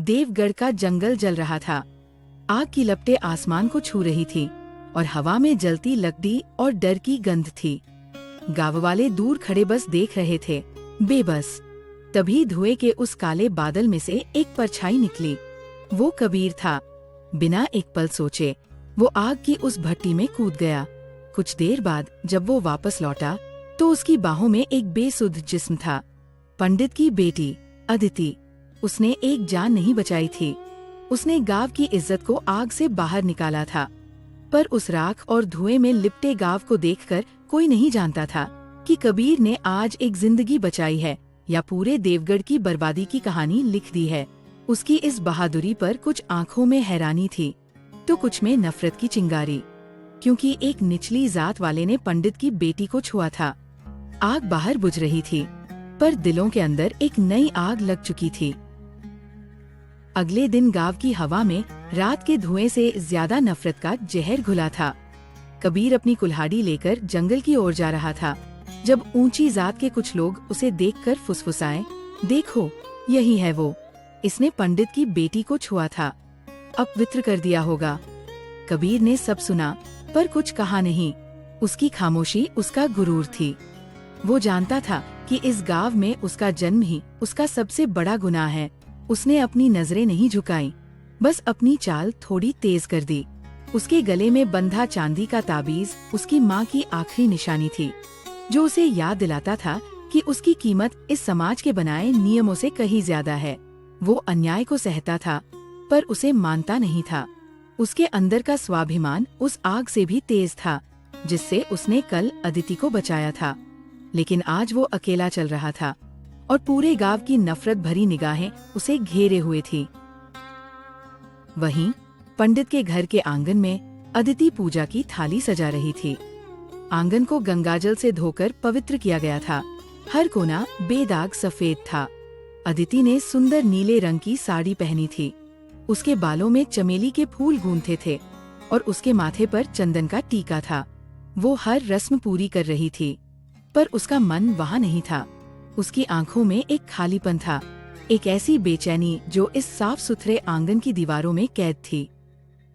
देवगढ़ का जंगल जल रहा था। आग की लपटें आसमान को छू रही थी और हवा में जलती लकड़ी और डर की गंध थी। गांव वाले दूर खड़े बस देख रहे थे, बेबस। तभी धुएं के उस काले बादल में से एक परछाई निकली। वो कबीर था। बिना एक पल सोचे वो आग की उस भट्टी में कूद गया। कुछ देर बाद जब वो वापस लौटा तो उसकी बाहों में एक बेसुध जिस्म था। पंडित की बेटी अदिति। उसने एक जान नहीं बचाई थी। उसने गांव की इज्जत को आग से बाहर निकाला था। पर उस राख और धुएं में लिपटे गांव को देखकर कोई नहीं जानता था कि कबीर ने आज एक जिंदगी बचाई है या पूरे देवगढ़ की बर्बादी की कहानी लिख दी है। उसकी इस बहादुरी पर कुछ आंखों में हैरानी थी तो कुछ में नफरत की चिंगारी, क्योंकि एक निचली जात वाले ने पंडित की बेटी को छुआ था। आग बाहर बुझ रही थी पर दिलों के अंदर एक नई आग लग चुकी थी। अगले दिन गांव की हवा में रात के धुएं से ज्यादा नफरत का जहर घुला था। कबीर अपनी कुल्हाड़ी लेकर जंगल की ओर जा रहा था जब ऊंची जात के कुछ लोग उसे देखकर फुसफुसाए, देखो यही है वो, इसने पंडित की बेटी को छुआ था, अपवित्र कर दिया होगा। कबीर ने सब सुना पर कुछ कहा नहीं। उसकी खामोशी उसका गुरूर थी। वो जानता था कि इस गांव में उसका जन्म ही उसका सबसे बड़ा गुनाह है। उसने अपनी नजरें नहीं झुकाई, बस अपनी चाल थोड़ी तेज कर दी। उसके गले में बंधा चांदी का ताबीज उसकी माँ की आखिरी निशानी थी, जो उसे याद दिलाता था कि उसकी कीमत इस समाज के बनाए नियमों से कहीं ज्यादा है। वो अन्याय को सहता था पर उसे मानता नहीं था। उसके अंदर का स्वाभिमान उस आग से भी तेज था जिससे उसने कल अदिति को बचाया था। लेकिन आज वो अकेला चल रहा था और पूरे गांव की नफरत भरी निगाहें उसे घेरे हुए थी। वहीं पंडित के घर के आंगन में अदिति पूजा की थाली सजा रही थी। आंगन को गंगाजल से धोकर पवित्र किया गया था। हर कोना बेदाग सफेद था। अदिति ने सुंदर नीले रंग की साड़ी पहनी थी। उसके बालों में चमेली के फूल गूंथे थे और उसके माथे पर चंदन का टीका था। वो हर रस्म पूरी कर रही थी पर उसका मन वहाँ नहीं था। उसकी आंखों में एक खालीपन था, एक ऐसी बेचैनी जो इस साफ सुथरे आंगन की दीवारों में कैद थी।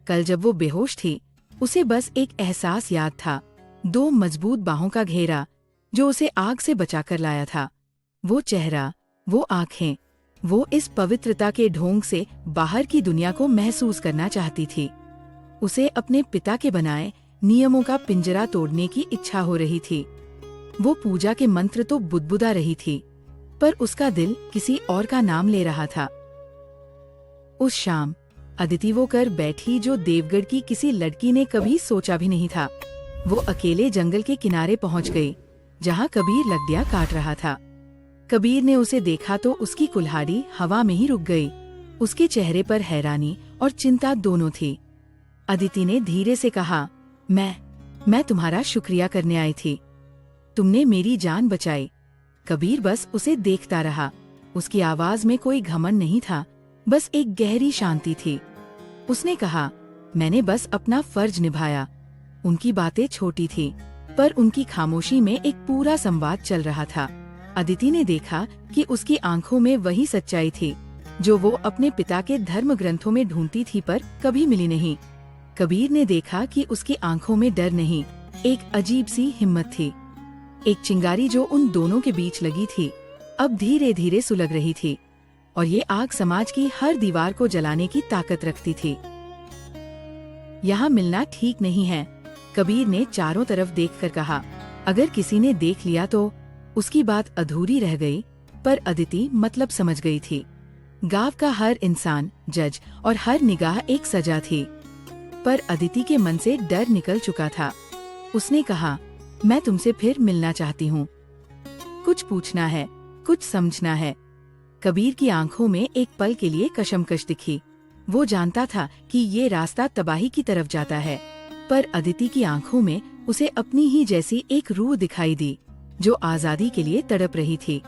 कल जब वो बेहोश थी उसे बस एक एहसास याद था, 2 मजबूत बाहों का घेरा जो उसे आग से बचाकर लाया था। वो चेहरा, वो आँखें, वो इस पवित्रता के ढोंग से बाहर की दुनिया को महसूस करना चाहती थी। उसे अपने पिता के बनाए नियमों का पिंजरा तोड़ने की इच्छा हो रही थी। वो पूजा के मंत्र तो बुदबुदा रही थी पर उसका दिल किसी और का नाम ले रहा था। उस शाम अदिति वो कर बैठी जो देवगढ़ की किसी लड़की ने कभी सोचा भी नहीं था। वो अकेले जंगल के किनारे पहुंच गई जहां कबीर लकड़ियां काट रहा था। कबीर ने उसे देखा तो उसकी कुल्हाड़ी हवा में ही रुक गई। उसके चेहरे पर हैरानी और चिंता दोनों थी। अदिति ने धीरे से कहा, मैं तुम्हारा शुक्रिया करने आई थी। तुमने मेरी जान बचाई। कबीर बस उसे देखता रहा। उसकी आवाज में कोई घमंड नहीं था, बस एक गहरी शांति थी। उसने कहा, मैंने बस अपना फर्ज निभाया। उनकी बातें छोटी थी पर उनकी खामोशी में एक पूरा संवाद चल रहा था। अदिति ने देखा कि उसकी आंखों में वही सच्चाई थी जो वो अपने पिता के धर्म ग्रंथों में ढूंढती थी पर कभी मिली नहीं। कबीर ने देखा कि उसकी आंखों में डर नहीं, एक अजीब सी हिम्मत थी। एक चिंगारी जो उन दोनों के बीच लगी थी अब धीरे धीरे सुलग रही थी और ये आग समाज की हर दीवार को जलाने की ताकत रखती थी। यहाँ मिलना ठीक नहीं है, कबीर ने चारों तरफ देखकर कहा। अगर किसी ने देख लिया तो उसकी बात अधूरी रह गई, पर अदिति मतलब समझ गई थी। गांव का हर इंसान जज और हर निगाह एक सजा थी। पर अदिति के मन से डर निकल चुका था। उसने कहा, मैं तुमसे फिर मिलना चाहती हूँ। कुछ पूछना है, कुछ समझना है। कबीर की आंखों में एक पल के लिए कशमकश दिखी। वो जानता था कि ये रास्ता तबाही की तरफ जाता है, पर अदिति की आंखों में उसे अपनी ही जैसी एक रूह दिखाई दी जो आजादी के लिए तड़प रही थी।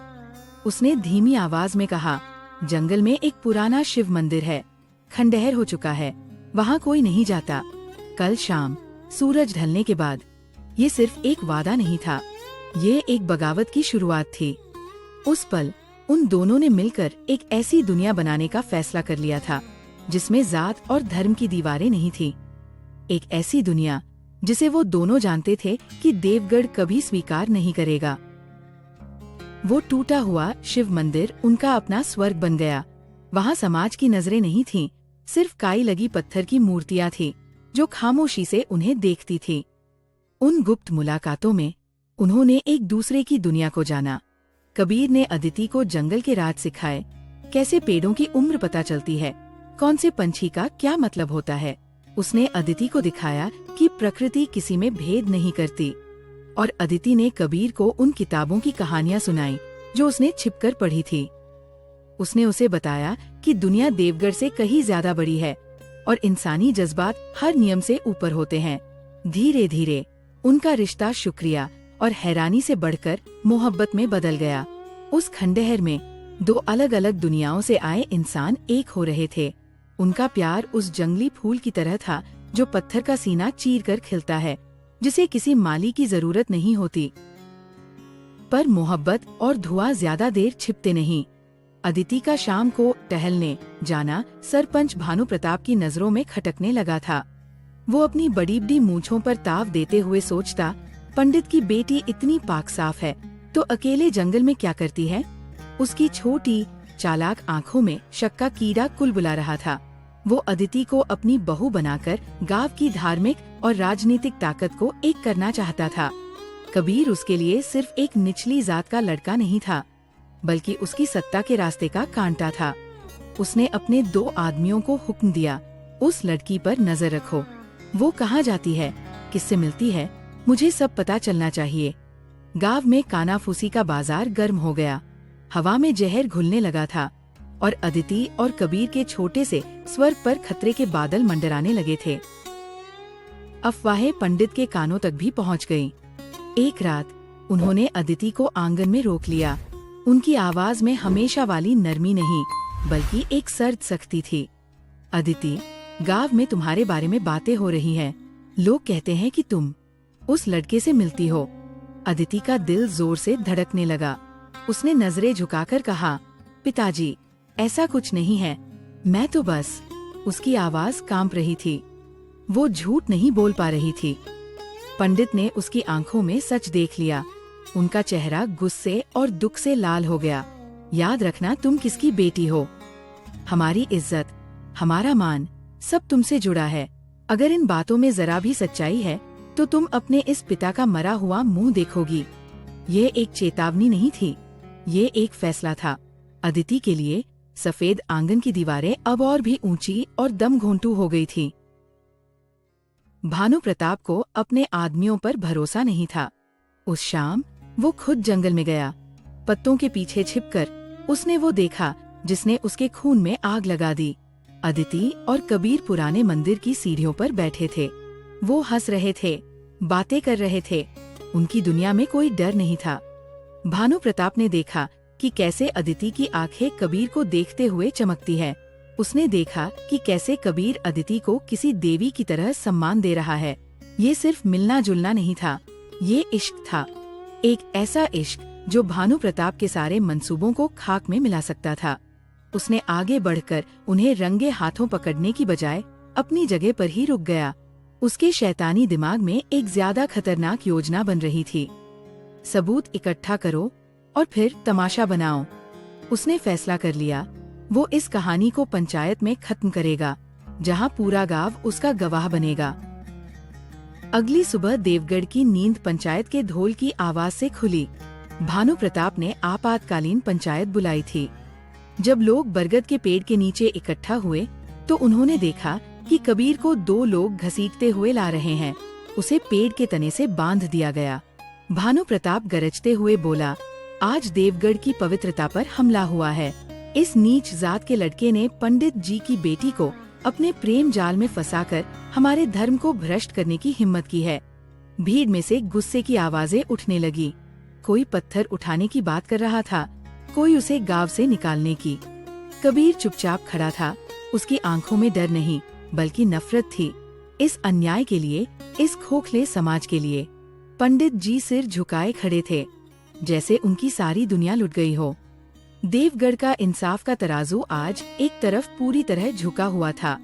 उसने धीमी आवाज में कहा, जंगल में एक पुराना शिव मंदिर है, खंडहर हो चुका है, वहाँ कोई नहीं जाता। कल शाम सूरज ढलने के बाद। ये सिर्फ एक वादा नहीं था, ये एक बगावत की शुरुआत थी। उस पल उन दोनों ने मिलकर एक ऐसी दुनिया बनाने का फैसला कर लिया था जिसमें जात और धर्म की दीवारें नहीं थी। एक ऐसी दुनिया जिसे वो दोनों जानते थे कि देवगढ़ कभी स्वीकार नहीं करेगा। वो टूटा हुआ शिव मंदिर उनका अपना स्वर्ग बन गया। वहाँ समाज की नजरें नहीं थीं, सिर्फ काई लगी पत्थर की मूर्तियां थीं जो खामोशी से उन्हें देखती थी। उन गुप्त मुलाकातों में उन्होंने एक दूसरे की दुनिया को जाना। कबीर ने अदिति को जंगल के राज सिखाए, कैसे पेड़ों की उम्र पता चलती है, कौन से पंछी का क्या मतलब होता है। उसने अदिति को दिखाया कि प्रकृति किसी में भेद नहीं करती, और अदिति ने कबीर को उन किताबों की कहानियां सुनाई जो उसने छिपकर पढ़ी थी। उसने उसे बताया कि दुनिया देवगढ़ से कहीं ज्यादा बड़ी है और इंसानी जज्बात हर नियम से ऊपर होते हैं। धीरे धीरे उनका रिश्ता शुक्रिया और हैरानी से बढ़कर मोहब्बत में बदल गया। उस खंडहर में दो अलग अलग दुनियाओं से आए इंसान एक हो रहे थे। उनका प्यार उस जंगली फूल की तरह था जो पत्थर का सीना चीर कर खिलता है, जिसे किसी माली की जरूरत नहीं होती। पर मोहब्बत और धुआं ज्यादा देर छिपते नहीं। अदिति का शाम को टहलने जाना सरपंच भानु प्रताप की नजरों में खटकने लगा था। वो अपनी बड़ी बड़ी मूंछों पर ताव देते हुए सोचता, पंडित की बेटी इतनी पाक साफ है तो अकेले जंगल में क्या करती है। उसकी छोटी चालाक आंखों में शक का कीड़ा कुलबुला रहा था। वो अदिति को अपनी बहू बनाकर गांव की धार्मिक और राजनीतिक ताकत को एक करना चाहता था। कबीर उसके लिए सिर्फ एक निचली जात का लड़का नहीं था, बल्कि उसकी सत्ता के रास्ते का कांटा था। उसने अपने दो आदमियों को हुक्म दिया, उस लड़की पर नजर रखो। वो कहाँ जाती है, किससे मिलती है, मुझे सब पता चलना चाहिए। गांव में कानाफूसी का बाजार गर्म हो गया। हवा में जहर घुलने लगा था और अदिति और कबीर के छोटे से स्वर्ग पर खतरे के बादल मंडराने लगे थे। अफवाहें पंडित के कानों तक भी पहुंच गईं। एक रात उन्होंने अदिति को आंगन में रोक लिया। उनकी आवाज में हमेशा वाली नरमी नहीं, बल्कि एक सर्द सख्ती थी। अदिति, गांव में तुम्हारे बारे में बातें हो रही हैं। लोग कहते हैं कि तुम उस लड़के से मिलती हो। अदिति का दिल जोर से धड़कने लगा। उसने नजरें झुकाकर कहा, पिताजी, ऐसा कुछ नहीं है, मैं तो बस। उसकी आवाज कांप रही थी। वो झूठ नहीं बोल पा रही थी। पंडित ने उसकी आंखों में सच देख लिया। उनका चेहरा गुस्से और दुख से लाल हो गया। याद रखना, तुम किसकी बेटी हो। हमारी इज्जत, हमारा मान, सब तुमसे जुड़ा है। अगर इन बातों में जरा भी सच्चाई है तो तुम अपने इस पिता का मरा हुआ मुंह देखोगी। ये एक चेतावनी नहीं थी, ये एक फैसला था। अदिति के लिए सफेद आंगन की दीवारें अब और भी ऊंची और दम घोंटू हो गई थी। भानु प्रताप को अपने आदमियों पर भरोसा नहीं था। उस शाम वो खुद जंगल में गया। पत्तों के पीछे छिपकर उसने वो देखा जिसने उसके खून में आग लगा दी। अदिति और कबीर पुराने मंदिर की सीढ़ियों पर बैठे थे। वो हंस रहे थे, बातें कर रहे थे। उनकी दुनिया में कोई डर नहीं था। भानु प्रताप ने देखा कि कैसे अदिति की आंखें कबीर को देखते हुए चमकती है। उसने देखा कि कैसे कबीर अदिति को किसी देवी की तरह सम्मान दे रहा है। ये सिर्फ मिलना जुलना नहीं था, ये इश्क था। एक ऐसा इश्क जो भानु प्रताप के सारे मंसूबों को खाक में मिला सकता था। उसने आगे बढ़कर उन्हें रंगे हाथों पकड़ने की बजाय अपनी जगह पर ही रुक गया। उसके शैतानी दिमाग में एक ज्यादा खतरनाक योजना बन रही थी। सबूत इकट्ठा करो और फिर तमाशा बनाओ। उसने फैसला कर लिया, वो इस कहानी को पंचायत में खत्म करेगा, जहां पूरा गांव उसका गवाह बनेगा। अगली सुबह देवगढ़ की नींद पंचायत के ढोल की आवाज से खुली। भानु प्रताप ने आपातकालीन पंचायत बुलाई थी। जब लोग बरगद के पेड़ के नीचे इकट्ठा हुए तो उन्होंने देखा कि कबीर को दो लोग घसीटते हुए ला रहे हैं। उसे पेड़ के तने से बांध दिया गया। भानु प्रताप गरजते हुए बोला, आज देवगढ़ की पवित्रता पर हमला हुआ है। इस नीच जात के लड़के ने पंडित जी की बेटी को अपने प्रेम जाल में फंसाकर हमारे धर्म को भ्रष्ट करने की हिम्मत की है। भीड़ में से गुस्से की आवाजें उठने लगी। कोई पत्थर उठाने की बात कर रहा था, कोई उसे गांव से निकालने की। कबीर चुपचाप खड़ा था। उसकी आंखों में डर नहीं बल्कि नफरत थी, इस अन्याय के लिए, इस खोखले समाज के लिए। पंडित जी सिर झुकाए खड़े थे, जैसे उनकी सारी दुनिया लुट गई हो। देवगढ़ का इंसाफ का तराजू आज एक तरफ पूरी तरह झुका हुआ था।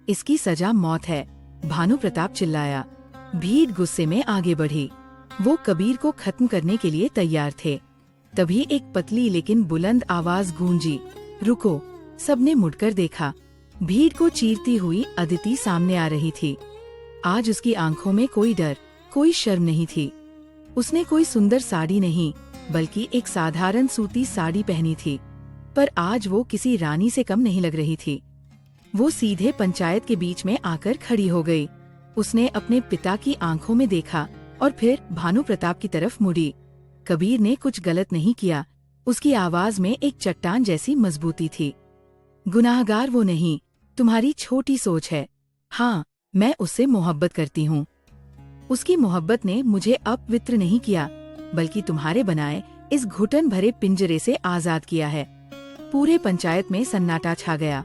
इसकी सजा मौत है, भानु प्रताप चिल्लाया। भीड़ गुस्से में आगे बढ़ी। वो कबीर को खत्म करने के लिए तैयार थे। तभी एक पतली लेकिन बुलंद आवाज गूंजी, रुको। सबने मुड़कर देखा। भीड़ को चीरती हुई अदिति सामने आ रही थी। आज उसकी आंखों में कोई डर, कोई शर्म नहीं थी। उसने कोई सुंदर साड़ी नहीं, बल्कि एक साधारण सूती साड़ी पहनी थी, पर आज वो किसी रानी से कम नहीं लग रही थी। वो सीधे पंचायत के बीच में आकर खड़ी हो गई। उसने अपने पिता की आंखों में देखा और फिर भानु प्रताप की तरफ मुड़ी। कबीर ने कुछ गलत नहीं किया। उसकी आवाज में एक चट्टान जैसी मजबूती थी। गुनाहगार वो नहीं, तुम्हारी छोटी सोच है। हाँ, मैं उससे मोहब्बत करती हूँ। उसकी मोहब्बत ने मुझे अपवित्र नहीं किया, बल्कि तुम्हारे बनाए इस घुटन भरे पिंजरे से आजाद किया है। पूरे पंचायत में सन्नाटा छा गया।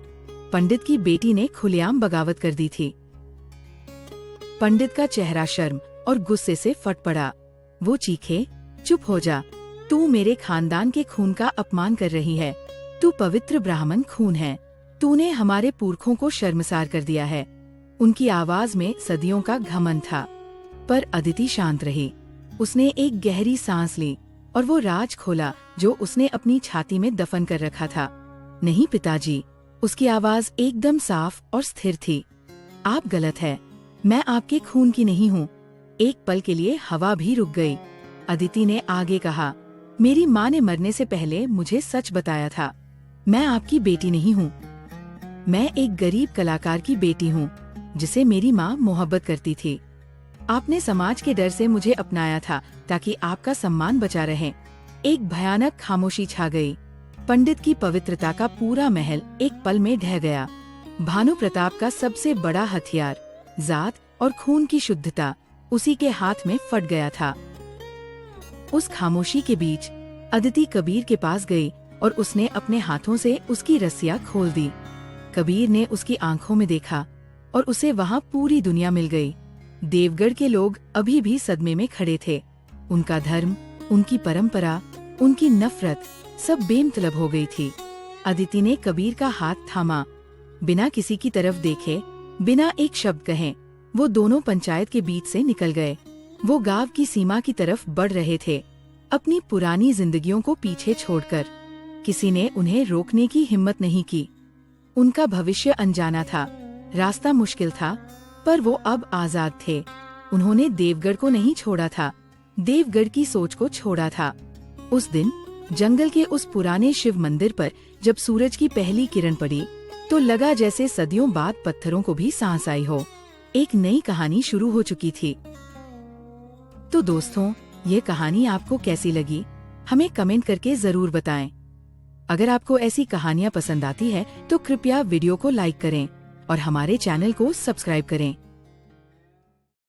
पंडित की बेटी ने खुलेआम बगावत कर दी थी। पंडित का चेहरा शर्म और गुस्से से फट पड़ा। वो चीखे, चुप हो जा। तू मेरे खानदान के खून का अपमान कर रही है। तू पवित्र ब्राह्मण खून है। तूने हमारे पुरखों को शर्मसार कर दिया है। उनकी आवाज में सदियों का घमंड था। पर अदिति शांत रही। उसने एक गहरी सांस ली और वो राज खोला जो उसने अपनी छाती में दफन कर रखा था। नहीं पिताजी, उसकी आवाज एकदम साफ और स्थिर थी। आप गलत है। मैं आपके खून की नहीं हूँ। एक पल के लिए हवा भी रुक गई। अदिति ने आगे कहा, मेरी माँ ने मरने से पहले मुझे सच बताया था। मैं आपकी बेटी नहीं हूँ। मैं एक गरीब कलाकार की बेटी हूँ, जिसे मेरी माँ मोहब्बत करती थी। आपने समाज के डर से मुझे अपनाया था ताकि आपका सम्मान बचा रहे। एक भयानक खामोशी छा गई। पंडित की पवित्रता का पूरा महल एक पल में ढह गया। भानु प्रताप का सबसे बड़ा हथियार, जात और खून की शुद्धता, उसी के हाथ में फट गया था। उस खामोशी के बीच अदिति कबीर के पास गई और उसने अपने हाथों से उसकी रस्सियां खोल दी। कबीर ने उसकी आंखों में देखा और उसे वहाँ पूरी दुनिया मिल गई। देवगढ़ के लोग अभी भी सदमे में खड़े थे। उनका धर्म, उनकी परंपरा, उनकी नफरत सब बेमतलब हो गई थी। अदिति ने कबीर का हाथ थामा। बिना किसी की तरफ देखे, बिना एक शब्द कहे, वो दोनों पंचायत के बीच से निकल गए। वो गांव की सीमा की तरफ बढ़ रहे थे, अपनी पुरानी जिंदगियों को पीछे छोड़कर। किसी ने उन्हें रोकने की हिम्मत नहीं की। उनका भविष्य अनजाना था, रास्ता मुश्किल था, पर वो अब आजाद थे। उन्होंने देवगढ़ को नहीं छोड़ा था, देवगढ़ की सोच को छोड़ा था। उस दिन जंगल के उस पुराने शिव मंदिर पर जब सूरज की पहली किरण पड़ी, तो लगा जैसे सदियों बाद पत्थरों को भी सांस आई हो। एक नई कहानी शुरू हो चुकी थी। तो दोस्तों, ये कहानी आपको कैसी लगी, हमें कमेंट करके जरूर बताएं। अगर आपको ऐसी कहानियाँ पसंद आती है तो कृपया वीडियो को लाइक करें और हमारे चैनल को सब्सक्राइब करें।